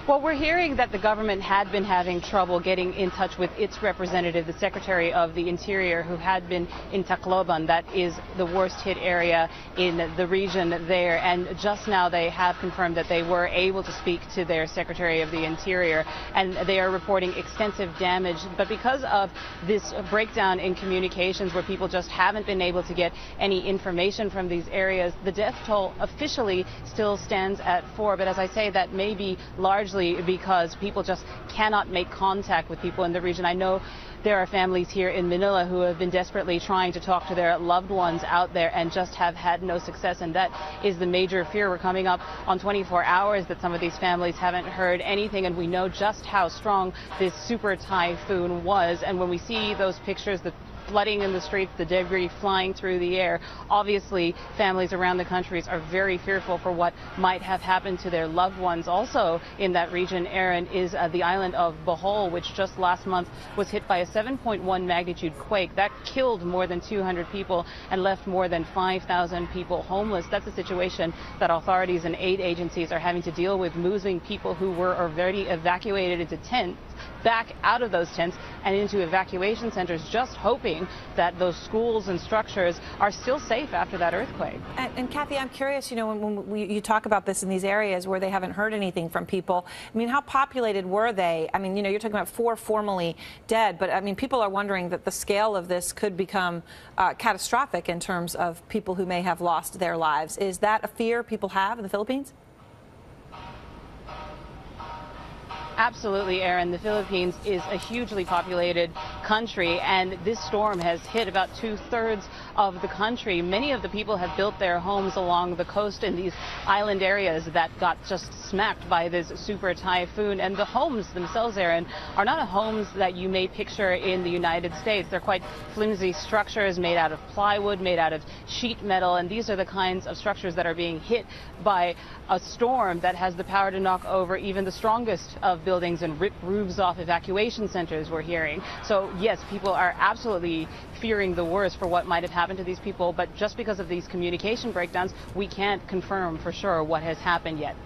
Well, we're hearing that the government had been having trouble getting in touch with its representative, the Secretary of the Interior, who had been in Tacloban. That is the worst hit area in the region there. And just now they have confirmed that they were able to speak to their Secretary of the Interior, and they are reporting extensive damage. But because of this breakdown in communications, where people just haven't been able to get any information from these areas, the death toll officially still stands at 4. But as I say, that may be largely because people just cannot make contact with people in the region. I know there are families here in Manila who have been desperately trying to talk to their loved ones out there and just have had no success, and that is the major fear. We're coming up on 24 hours that some of these families haven't heard anything, and we know just how strong this super typhoon was. And when we see those pictures, the flooding in the streets, the debris flying through the air, obviously families around the country are very fearful for what might have happened to their loved ones. Also in that region, Aaron, is the island of Bohol, which just last month was hit by a 7.1 magnitude quake. That killed more than 200 people and left more than 5,000 people homeless. That's a situation that authorities and aid agencies are having to deal with, moving people who were already evacuated into tents back out of those tents and into evacuation centers, just hoping that those schools and structures are still safe after that earthquake. And Kathy, I'm curious, you know, when you talk about this in these areas where they haven't heard anything from people, I mean, how populated were they? I mean, you know, you're talking about 4 formally dead, but I mean, people are wondering that the scale of this could become catastrophic in terms of people who may have lost their lives. Is that a fear people have in the Philippines? Absolutely, Aaron. The Philippines is a hugely populated country, and this storm has hit about 2/3 of the country. Many of the people have built their homes along the coast in these island areas that got just smacked by this super typhoon. And the homes themselves, Aaron, are not homes that you may picture in the United States. They're quite flimsy structures made out of plywood, made out of sheet metal, and these are the kinds of structures that are being hit by a storm that has the power to knock over even the strongest of buildings and rip roofs off evacuation centers, we're hearing. So yes, people are absolutely fearing the worst for what might have happened to these people, but just because of these communication breakdowns, we can't confirm for sure what has happened yet.